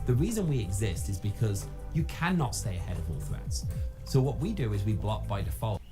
The reason we exist is because you cannot stay ahead of all threats. So what we do is we block by default.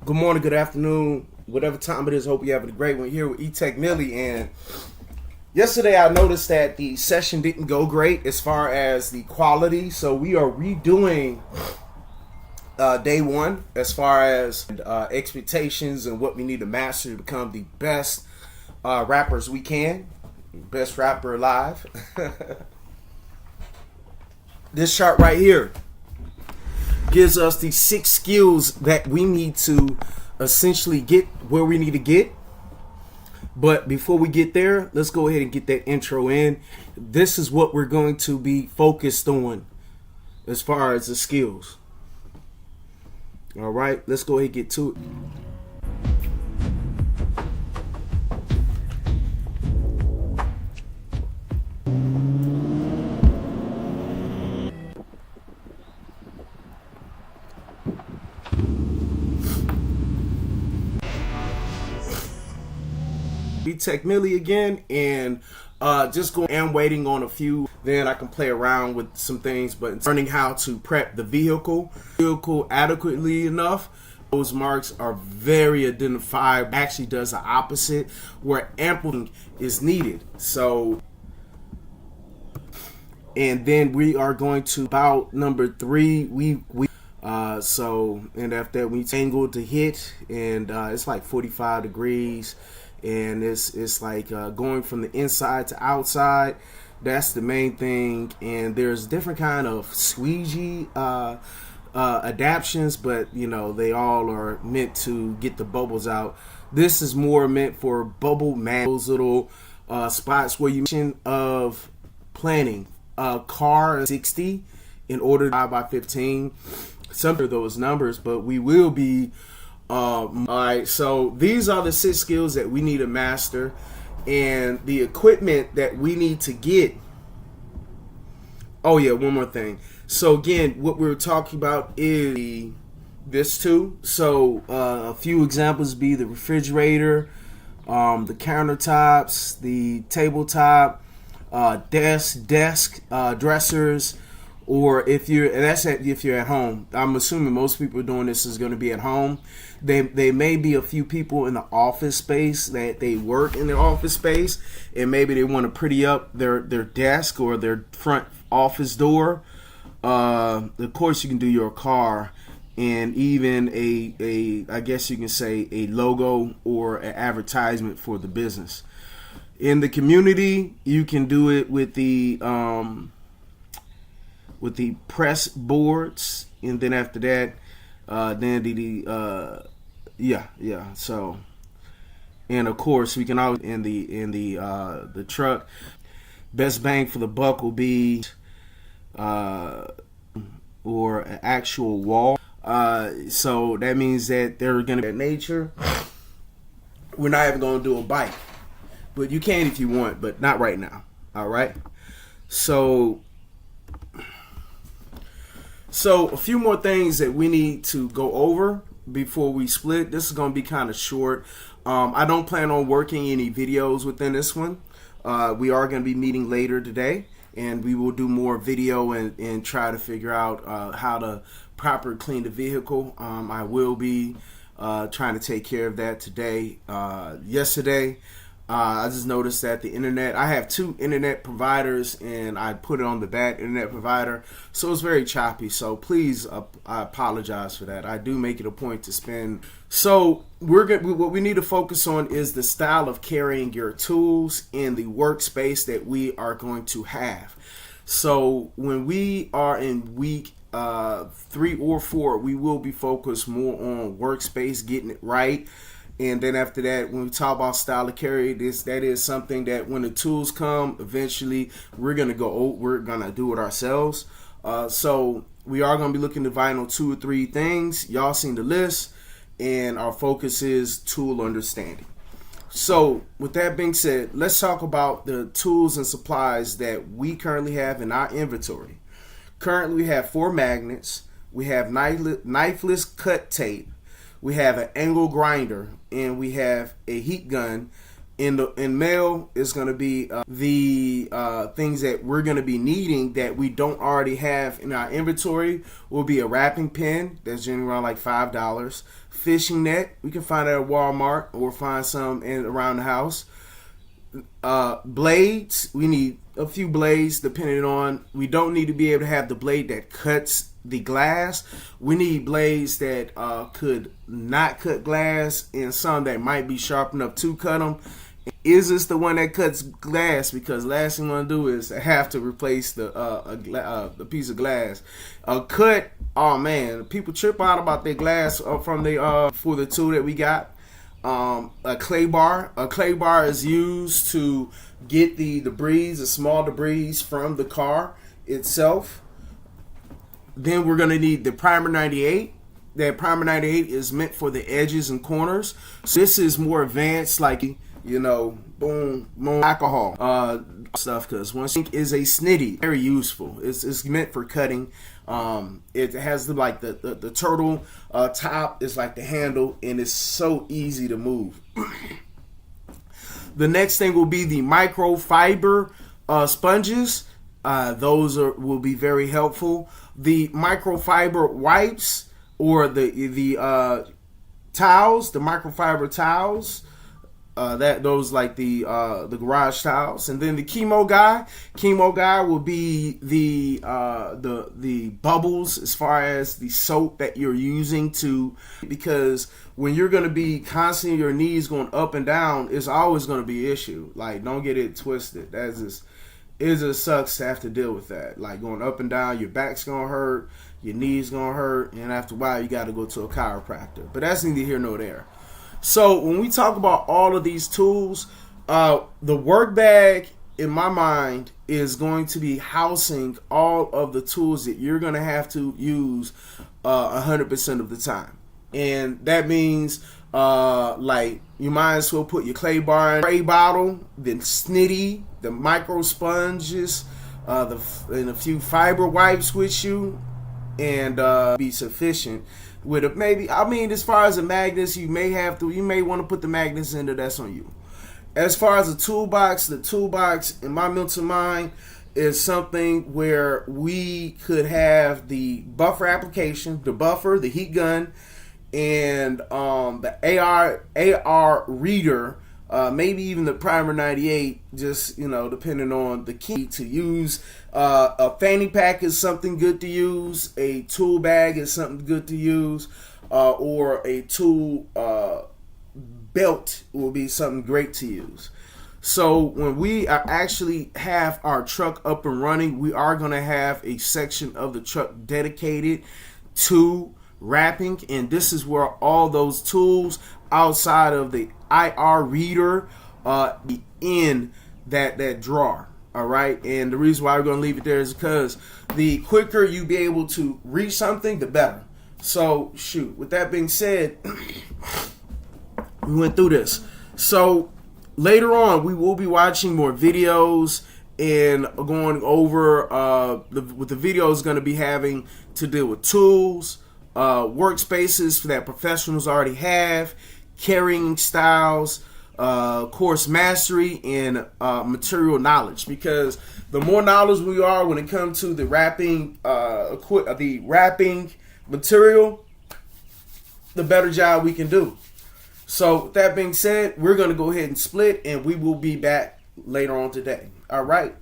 Good morning, good afternoon, whatever time it is. Hope you're having a great one. Here with E-Tech Millie. And yesterday I noticed that the session didn't go great as far as the quality. So we are redoing day one as far as expectations and what we need to master to become the best rappers we can. Best rapper alive. This chart right here gives us the 6 skills that we need to essentially get where we need to get. But before we get there, let's go ahead and get that intro in. This is what we're going to be focused on as far as the skills. All right, let's go ahead and get to it. E-Tech Millie again, and just going and waiting on a few. Then I can play around with some things, but learning how to prep the vehicle adequately enough. Those marks are very identified. Actually does the opposite where amplitude is needed. So, and then we are going to about number 3. So, and after that we angle to hit, and it's like 45 degrees. And it's like going from the inside to outside. That's the main thing. And there's different kind of squeegee adaptions, but you know, they all are meant to get the bubbles out. This is more meant for bubble man, those little spots where you mention of planning car 60 in order to 5x15. Some of those numbers, but we will be all right, so these are the 6 skills that we need to master, and the equipment that we need to get. Oh yeah, one more thing. So again, what we were talking about is this too. So a few examples be the refrigerator, the countertops, the tabletop, desk, dressers. Or if you're at home. I'm assuming most people doing this is going to be at home. They may be a few people in the office space that they work in their office space, and maybe they want to pretty up their desk or their front office door. Of course, you can do your car, and even a I guess you can say a logo or an advertisement for the business. In the community, you can do it with the press boards, and then after that, So, and of course, we can always in the truck. Best bang for the buck will be or an actual wall. So that means that they're gonna be nature. We're not even gonna do a bike, but you can if you want, but not right now. All right, so. So a few more things that we need to go over before we split. This is going to be kind of short. I don't plan on working any videos within this one. We are going to be meeting later today, and we will do more video and try to figure out how to properly clean the vehicle. I will be trying to take care of that today. Yesterday, I just noticed that the internet, I have 2 internet providers, and I put it on the bad internet provider, so it's very choppy. So please, I apologize for that. I do make it a point to spend. So what we need to focus on is the style of carrying your tools in the workspace that we are going to have. So when we are in week 3 or 4, we will be focused more on workspace, getting it right. And then after that, when we talk about style of carry, that is something that when the tools come, eventually we're gonna do it ourselves. So we are gonna be looking to vinyl 2 or 3 things. Y'all seen the list, and our focus is tool understanding. So with that being said, let's talk about the tools and supplies that we currently have in our inventory. Currently, we have 4 magnets. We have knifeless cut tape. We have an angle grinder, and we have a heat gun, In mail is going to be the things that we're going to be needing that we don't already have in our inventory. Will be a wrapping pin that's generally around like $5. Fishing net, we can find it at Walmart or find some around the house. Blades, we need a few blades depending on, we don't need to be able to have the blade that cuts the glass. We need blades that could not cut glass, and some that might be sharp enough to cut them. Is this the one that cuts glass? Because last thing you want to do is have to replace the piece of glass. Cut, oh man, people trip out about their glass from the for the tool that we got. A clay bar. A clay bar is used to get the debris, the small debris from the car itself. Then we're going to need the primer 98. That primer 98 is meant for the edges and corners. So this is more advanced, like, you know, boom, alcohol stuff, because one ink is a snitty, very useful. It's meant for cutting. It has the turtle top is like the handle, and it's so easy to move. The next thing will be the microfiber sponges. Those will be very helpful. The microfiber wipes, or the towels, the microfiber towels. Those like the garage towels. And then the chemo guy will be the bubbles, as far as the soap that you're using to, because when you're going to be constantly your knees going up and down, it's always going to be an issue. Like, don't get it twisted. It just sucks to have to deal with that. Like, going up and down, your back's gonna hurt, your knees gonna hurt, and after a while you got to go to a chiropractor. But that's neither here nor there. So when we talk about all of these tools, the work bag, in my mind, is going to be housing all of the tools that you're going to have to use 100% of the time. And that means, like, you might as well put your clay bar in, spray bottle, then snitty, the micro sponges, and a few fiber wipes with you, and be sufficient. With maybe, I mean, as far as the magnets, you may want to put the magnets in there. That's on you. As far as the toolbox in my mental mind is something where we could have the buffer application, the buffer, the heat gun, and the AR reader, maybe even the primer 98, just, you know, depending on the key to use. A fanny pack is something good to use. A tool bag is something good to use. Or a tool belt will be something great to use. So when we actually have our truck up and running, we are going to have a section of the truck dedicated to wrapping, and this is where all those tools outside of the IR reader be in that drawer. All right, and the reason why we're going to leave it there is because the quicker you be able to reach something, the better. So shoot, with that being said, we went through this. So later on, we will be watching more videos and going over what the video is going to be having to deal with tools, workspaces that professionals already have, carrying styles, course mastery, and material knowledge. Because the more knowledge we are when it comes to the wrapping material, the better job we can do. So with that being said, we're going to go ahead and split, and we will be back later on today. All right.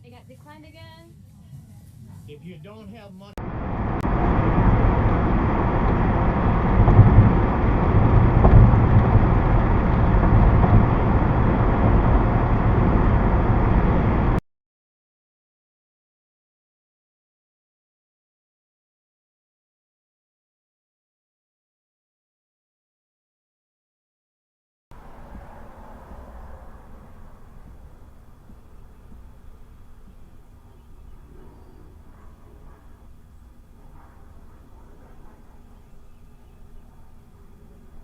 It got declined again. If you don't have money